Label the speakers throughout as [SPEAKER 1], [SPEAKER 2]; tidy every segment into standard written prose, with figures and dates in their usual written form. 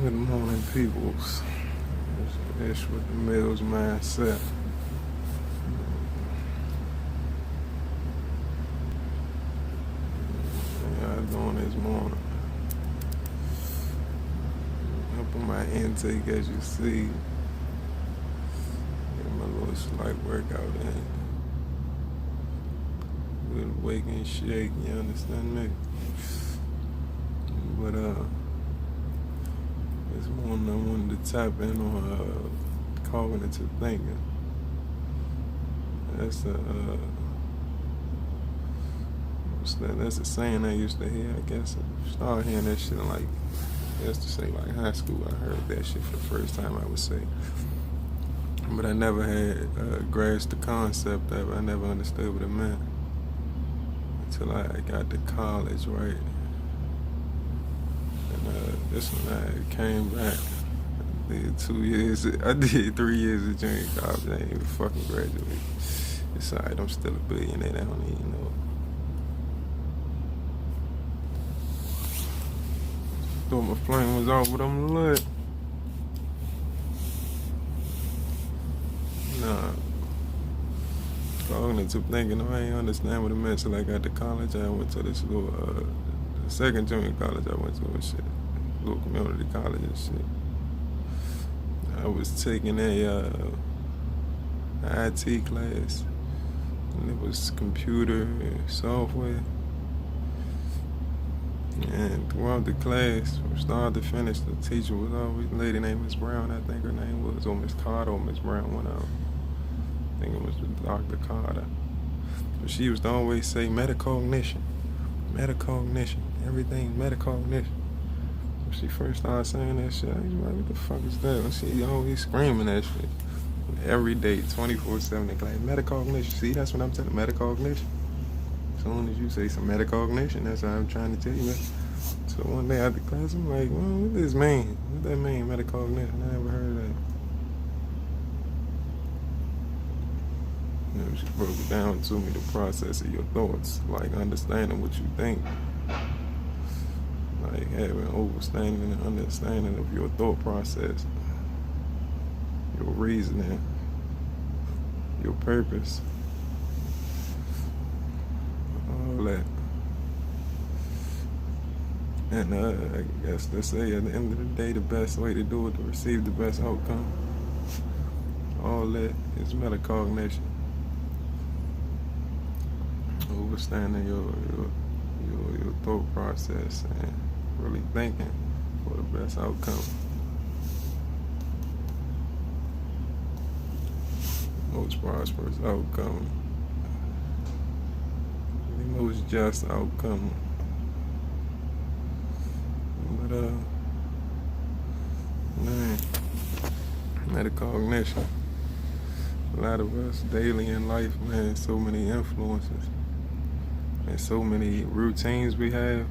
[SPEAKER 1] Good morning, peoples. It's Ish with the Mills mindset. How y'all doing this morning? Up on my intake, as you see, get my little slight workout in. Good wake and shake, you understand me? But this morning I wanted to tap in on cognitive thinking. That's that's a saying I used to hear. I guess I started hearing that shit in to say high school. I heard that shit for the first time, I would say. But I never had grasped the concept of it. I never understood what it meant until I got to college, right? And this one I came back. I did 2 years. I did 3 years of junior college. I ain't even fucking graduated. It's alright. I'm still a billionaire. I don't even know. Thought my flame was off, but I'm lit. Nah. Cognitive thinking, I ain't understand what it meant till I got to college. I went to this little, the second junior college I went to and shit. Little community college and shit. I was taking a IT class. And it was computer software. And throughout the class, from start to finish, the teacher was always a lady named Miss Brown, I think her name was, or Miss Carter or Miss Brown, one of them. I think it was Dr. Carter. But she used to always say metacognition, metacognition, everything metacognition. When she first started saying that shit, I was like, what the fuck is that? And she always screaming that shit. Every day, 24/7, they like, metacognition. See, that's what I'm telling you, metacognition. As soon as you say some metacognition, that's what I'm trying to tell you. So one day after class, I'm like, well, what does this mean? What that mean, metacognition? I never heard of that. You know, she broke it down to me, the process of your thoughts, like understanding what you think, like having understanding and understanding of your thought process, your reasoning, your purpose, all that. And I guess they say at the end of the day, the best way to do it to receive the best outcome, all that is metacognition. Understanding your thought process and really thinking for the best outcome. Most prosperous outcome. The most just outcome. But man, metacognition. A lot of us daily in life, man, so many influences. And so many routines we have,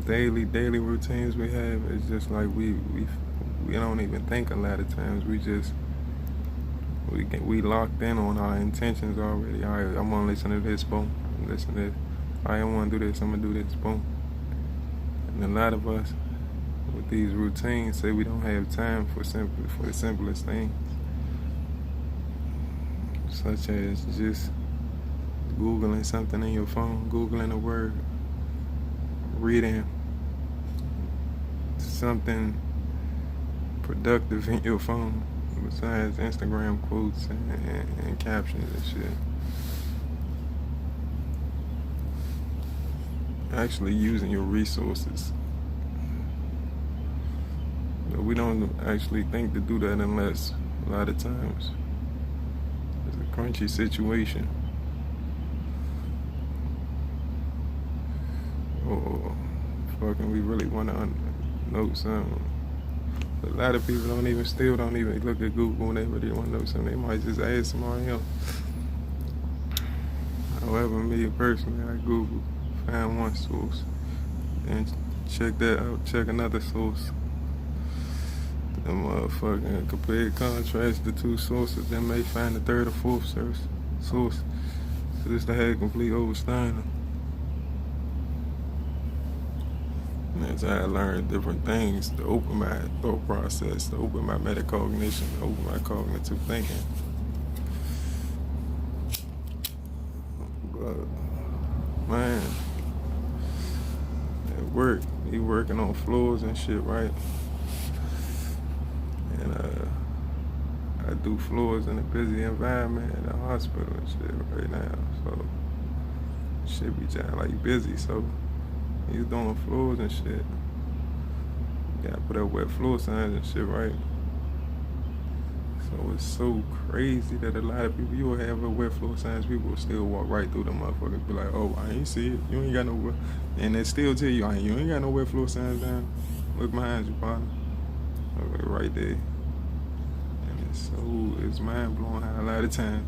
[SPEAKER 1] daily routines we have. It's just like we don't even think a lot of times. We locked in on our intentions already. All right, I'm gonna listen to this, boom. Listen to this. All right, I want to do this. I'm gonna do this, boom. And a lot of us with these routines say we don't have time for the simplest things, such as just Googling something in your phone, Googling a word, reading something productive in your phone, besides Instagram quotes and captions and shit. Actually using your resources. But we don't actually think to do that unless, a lot of times, it's a crunchy situation. Or fucking we really want to know something. But a lot of people still don't even look at Google when they really want to know something. They might just ask somebody else. However, me personally, I Google, find one source, and check that out, check another source. The motherfucking compare, contrast the two sources, then may find the third or fourth source. So this to have complete understanding. As I learned different things to open my thought process, to open my metacognition, to open my cognitive thinking. But man, at work, he working on floors and shit, right? And I do floors in a busy environment at a hospital and shit right now. So shit be trying like busy. So he's doing floors and shit. You gotta put up wet floor signs and shit, right? So it's so crazy that a lot of people, you will have a wet floor signs, people will still walk right through them motherfuckers, be like, oh, I ain't see it, you ain't got no wet, and they still tell you, you ain't got no wet floor signs down, look behind you, partner, right there. And it's mind blowing how a lot of times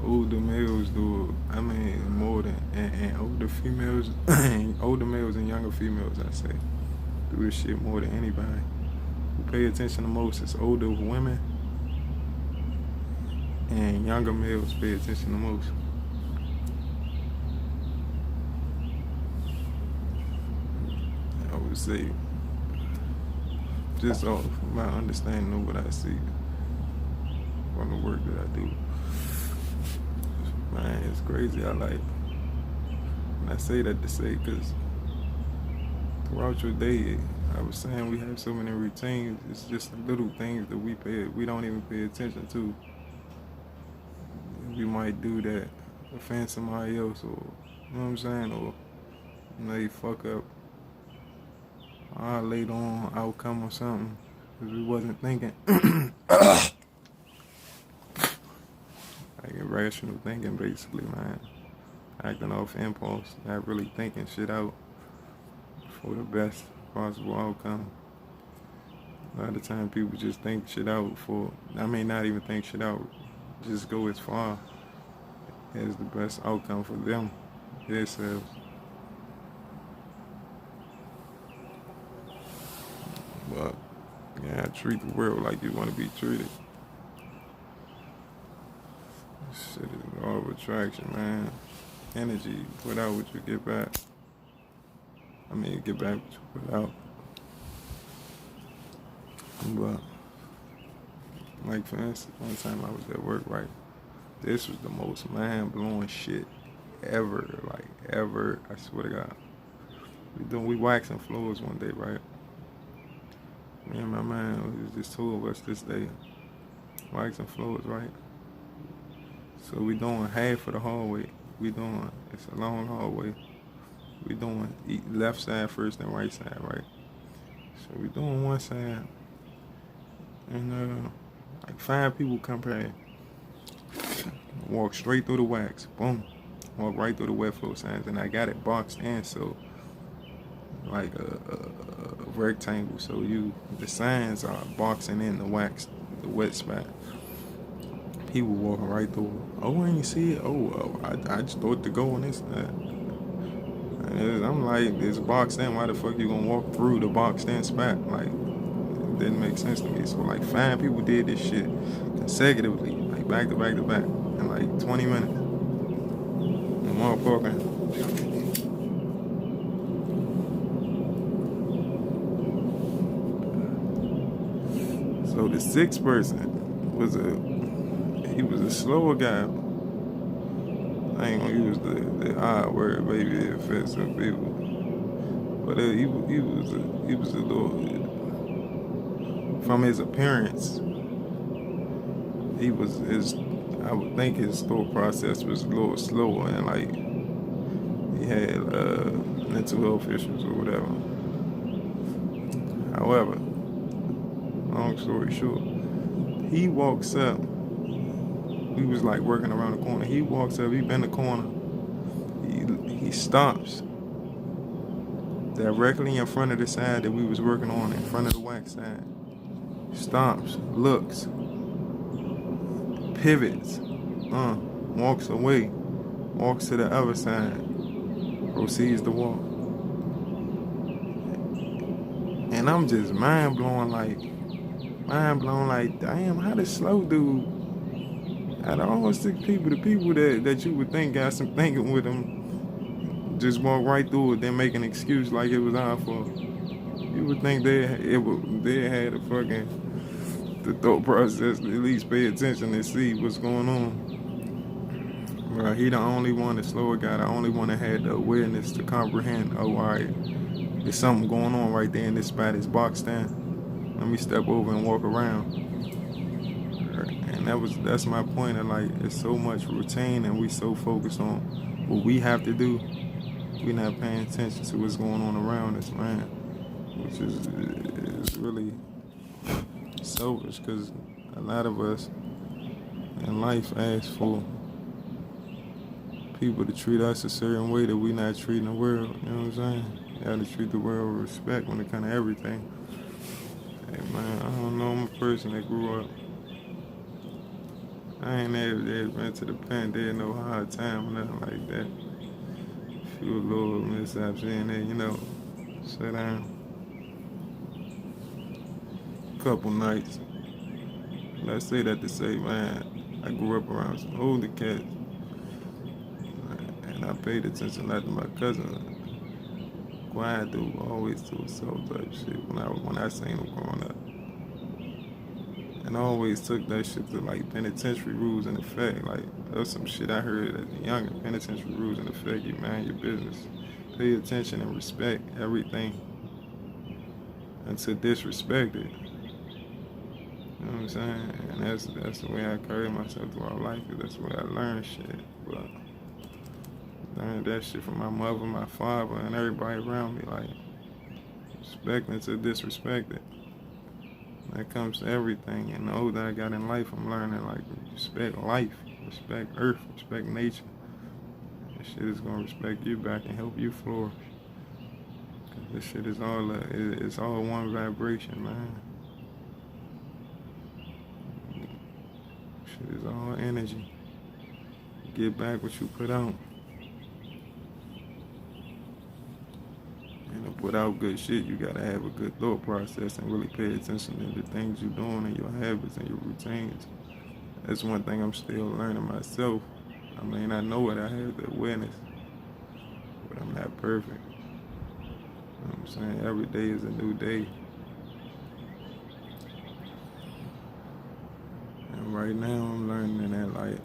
[SPEAKER 1] older males do it. I mean, more than, and older females, older males and younger females, I say, do this shit more than anybody. Who pay attention the most is older women, and younger males pay attention the most. I would say, just off my understanding of what I see from the work that I do. Man, it's crazy. And I say that to say, because throughout your day, I was saying we have so many routines. It's just little things that we don't even pay attention to. We might do that, offend somebody else, or you know what I'm saying, or they fuck up our later on outcome or something because we wasn't thinking. Like irrational thinking, basically, man. Acting off impulse, not really thinking shit out for the best possible outcome. A lot of time people just think shit out not even think shit out, just go as far as the best outcome for them, themselves. But, yeah, treat the world like you want to be treated. Shit is all of attraction, man. Energy, put out what you get back. I mean, get back what you put out. But, like for instance, one time I was at work, right? This was the most mind-blowing shit ever, like ever, I swear to God. We waxing floors one day, right? Me and my man, it was just two of us this day, waxing floors, right? So we doing half of the hallway. It's a long hallway. We doing left side first and right side, right? So we doing one side, and like 5 people come past, walk straight through the wax, boom, walk right through the wet floor signs, and I got it boxed in, so like a rectangle, so the signs are boxing in the wax, the wet spot. People walking right through. Oh, I ain't see it. I just thought to go on this. I'm like, it's boxed in. Why the fuck you gonna walk through the boxed in spot? Like, it didn't make sense to me. So like 5 people did this shit consecutively, like back to back to back, in like 20 minutes. And motherfucker. So the 6th person was a slower guy. I ain't gonna use the odd word, maybe it offends some people. But he was a little, from his appearance, I would think his thought process was a little slower, and like he had mental health issues or whatever. However, long story short, he walks up. We was like working around the corner. He walks up, he bend the corner. He stops directly in front of the side that we was working on, in front of the wax side. Stops, looks, pivots, walks away, walks to the other side, proceeds to walk. And I'm just mind blown like, damn, how this slow dude, out of all 6 people, the people that you would think got some thinking with them, just walk right through it, then make an excuse like it was our fault. You would think they had a fucking the thought process to at least pay attention and see what's going on. Bro, he the only one, the slower guy, the only one that had the awareness to comprehend, oh, all right, there's something going on right there in this spot, it's boxed in. Let me step over and walk around. And that's my point of like, it's so much routine and we so focused on what we have to do, we're not paying attention to what's going on around us, man. Which is really selfish, because a lot of us in life ask for people to treat us a certain way that we're not treating the world. You know what I'm saying? You gotta treat the world with respect when it comes to everything. Hey man, I don't know, I'm a person that grew up. I ain't never been to the pen, there no hard time or nothing like that. A few little mishaps in there, you know, sit down. Couple nights. But I say that to say, man, I grew up around some older cats. And I paid attention not to my cousin. Quiet dude, always do soul type shit when I seen him growing up. And I always took that shit to like penitentiary rules in effect. Like, there's some shit I heard as a youngin', penitentiary rules in effect, you mind your business. Pay attention and respect everything until disrespected. You know what I'm saying? And that's the way I carry myself throughout life, because that's the way I learn shit. But I learned that shit from my mother, my father, and everybody around me, like, respecting to disrespected. When it comes to everything, and the older I got in life, I'm learning, like, respect life, respect earth, respect nature. That shit is gonna respect you back and help you flourish. Cause this shit is it's all one vibration, man. Shit is all energy. Get back what you put out. And to put out good shit, you gotta have a good thought process and really pay attention to the things you're doing and your habits and your routines. That's one thing I'm still learning myself. I mean, I know it, I have the awareness, but I'm not perfect. You know what I'm saying? Every day is a new day. And right now I'm learning that, like,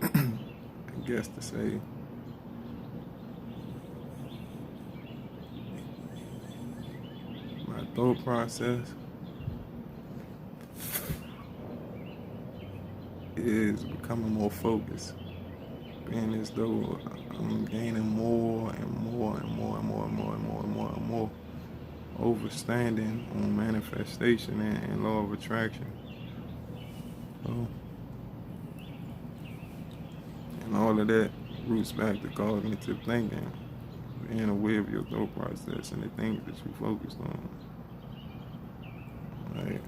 [SPEAKER 1] I guess to say, my thought process is becoming more focused, being as though I'm gaining more and more and more and more and more and more and more and more overstanding on manifestation and law of attraction. So, and all of that roots back to cognitive thinking, being aware of your thought process and the things that you focused on. Like,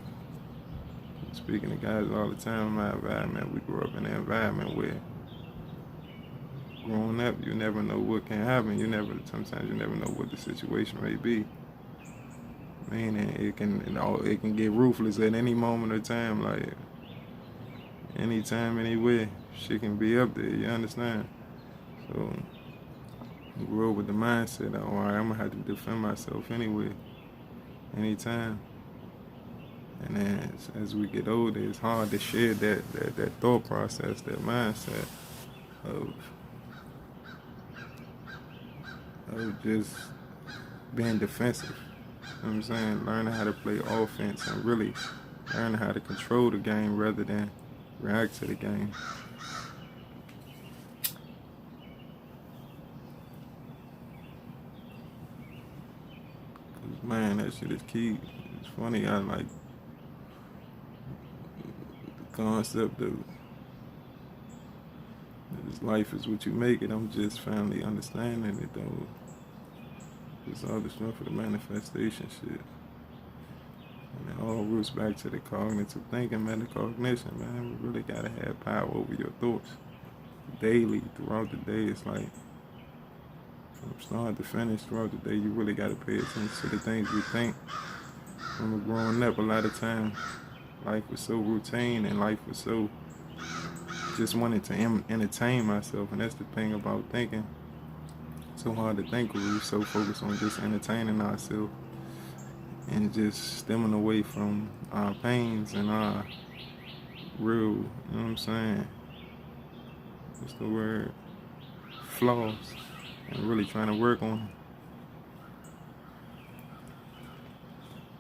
[SPEAKER 1] speaking to guys all the time in my environment, we grew up in an environment where growing up, you never know what can happen. Sometimes you never know what the situation may be. Meaning it can get ruthless at any moment of time, like anytime, anywhere. Shit can be up there, you understand? So I grew up with the mindset that, all right, I'm gonna have to defend myself anyway, anytime. And then as we get older, it's hard to share that thought process, that mindset of just being defensive. You know what I'm saying? Learning how to play offense and really learning how to control the game rather than react to the game. Cause man, that shit is key. It's funny, I like the concept of this life is what you make it. I'm just finally understanding it though. It's all the stuff for the manifestation shit. And it all roots back to the cognitive thinking, metacognition, man. We really gotta have power over your thoughts. Daily, throughout the day, it's like from start to finish, throughout the day, you really gotta pay attention to the things you think. When we're growing up, a lot of times, life was so routine and life was so just wanted to entertain myself, and that's the thing about thinking. It's so hard to think when we're so focused on just entertaining ourselves and just stemming away from our pains and our real, you know what I'm saying? What's the word? Flaws, and really trying to work on them.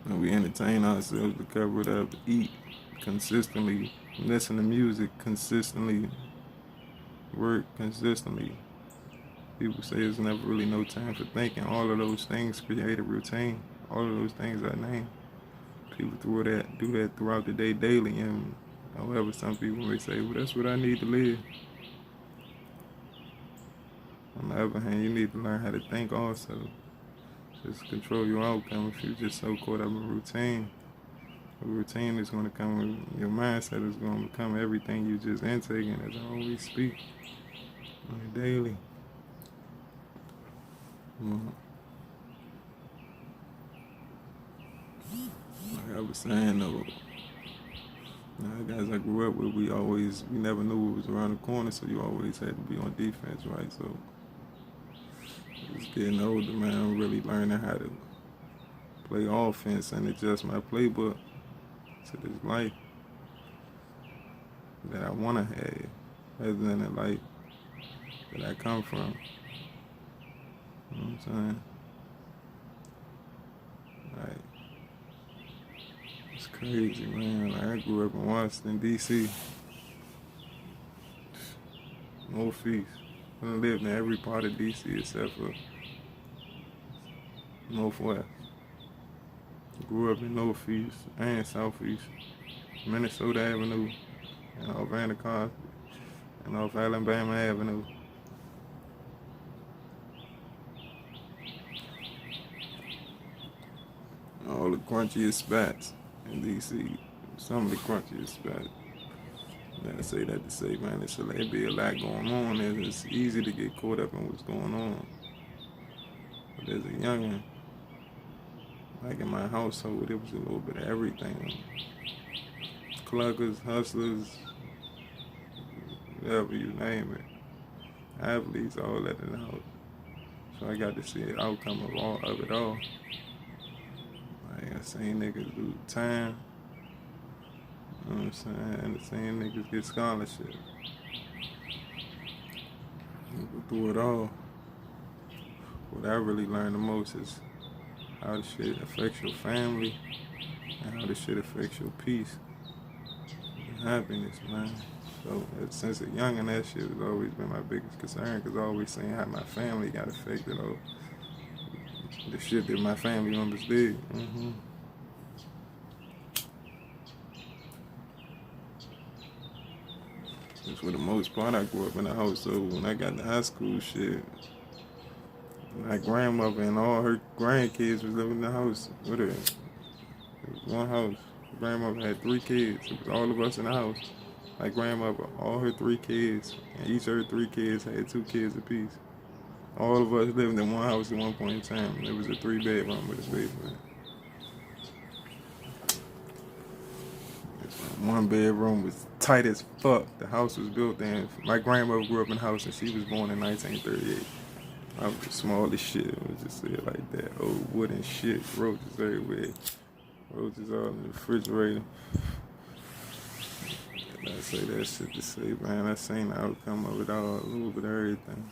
[SPEAKER 1] And we entertain ourselves to cover it up, eat consistently, listen to music consistently, work consistently. People say there's never really no time for thinking. All of those things create a routine. All of those things I named. People do that throughout the day daily, and however some people may say, well, that's what I need to live. On the other hand, you need to learn how to think also. Just control your outcome. If you're just so caught up in routine, the routine is going to come, your mindset is going to become everything you just intaking, as I always speak on the daily. Like I was saying though, the guys I grew up with, we never knew what was around the corner, so you always had to be on defense, right? So just getting older, man, I'm really learning how to play offense and adjust my playbook to this life that I want to have, rather than the life that I come from. You know what I'm saying? Like, it's crazy, man. Like, I grew up in Washington, D.C., Northeast. I lived in every part of D.C. except for Northwest. Grew up in Northeast and Southeast, Minnesota Avenue, and off Anacostia, and off Alabama Avenue. All the crunchiest spots in D.C., some of the crunchiest spots. And I say that to say, man, it be a lot going on, and it's easy to get caught up in what's going on. But as a youngin', like in my household, it was a little bit of everything. Cluggers, hustlers, whatever you name it. Athletes, all that in the house. So I got to see the outcome of it all. Like, I seen niggas do time. You know what I'm saying? And the same niggas get scholarship. Through it all, what I really learned the most is how the shit affects your family and how the shit affects your peace and happiness, man. So since a youngin', that shit has always been my biggest concern, because I always seen how my family got affected or the shit that my family members did. For the most part, I grew up in a household. When I got to high school, shit, my grandmother and all her grandkids was living in the house with her. It was one house. Grandmother had 3 kids. It was all of us in the house. My grandmother, all her 3 kids, and each of her 3 kids had 2 kids apiece. All of us lived in one house at one point in time. It was a 3-bedroom with a basement. 1 bedroom was tight as fuck. The house was built in. My grandmother grew up in a house and she was born in 1938. I was the smallest shit. It was just say it like that. Old wooden shit. Roaches everywhere. Roaches all in the refrigerator. And I say that shit to say, man, I seen the outcome of it all, a little bit of everything.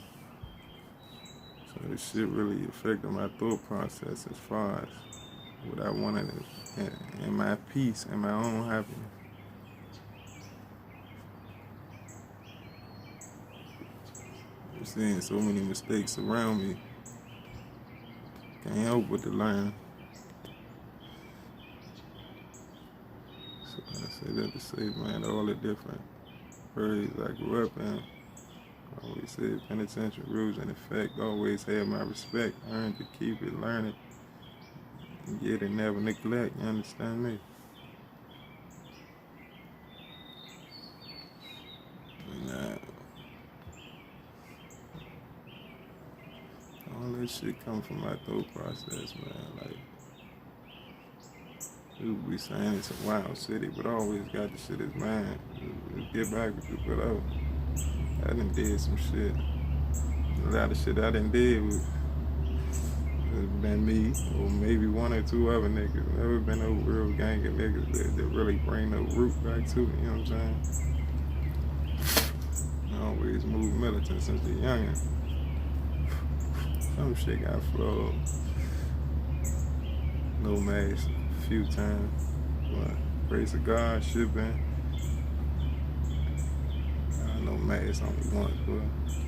[SPEAKER 1] So this shit really affected my thought process as far as what I wanted in my peace and my own happiness. I'm seeing so many mistakes around me. Can't help but to learn. So I say that to say, man, all the different areas I grew up in. I always said penitentiary rules in effect. Always had my respect. Earned to keep it, learn it, and get it, never neglect. You understand me? All that shit come from my thought process, man. Like, People be saying it's a wild city, but I always got the shit as mine. Just get back with you, but I done did some shit. A lot of shit I done did was been me, or maybe one or two other niggas. Never been no real gang of niggas that really bring no root back to it, you know what I'm saying? I always moved militant since the youngin'. Some shit got flawed. No mask a few times, but grace of God, shit been. No mask only once, but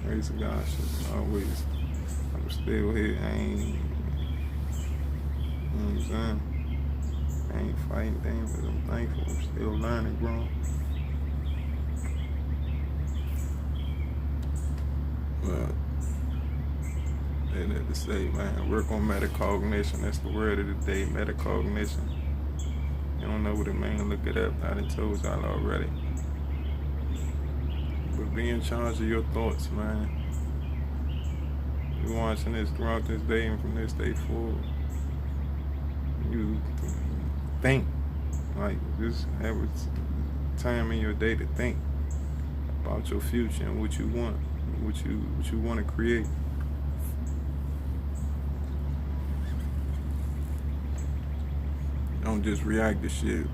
[SPEAKER 1] grace of God, shit been always. I'm still here, I ain't, you know what I'm saying? I ain't fighting things, but I'm thankful. I'm still learning, growing. But they had to say, man, work on metacognition. That's the word of the day, metacognition. You don't know what it means, look it up. I done told y'all already. But be in charge of your thoughts, man. You're watching this throughout this day and from this day forward. You think, like, just have a time in your day to think about your future and what you want, what you want to create. Don't just react to shit.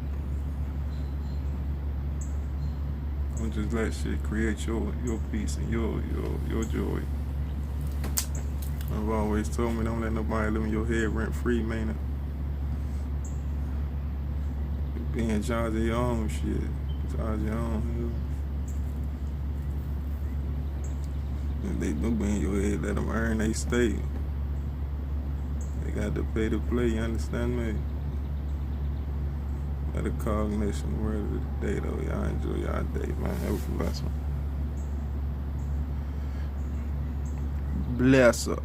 [SPEAKER 1] Don't just let shit create your peace and your joy. I've always told me, don't let nobody live in your head rent free, man. Be in charge of your own shit. In charge of your own. If they do be in your head, let them earn they stay. They got to pay to play, you understand me? Metacognition, word of the day, though. Y'all enjoy y'all day, man. Have a blessing. Bless her.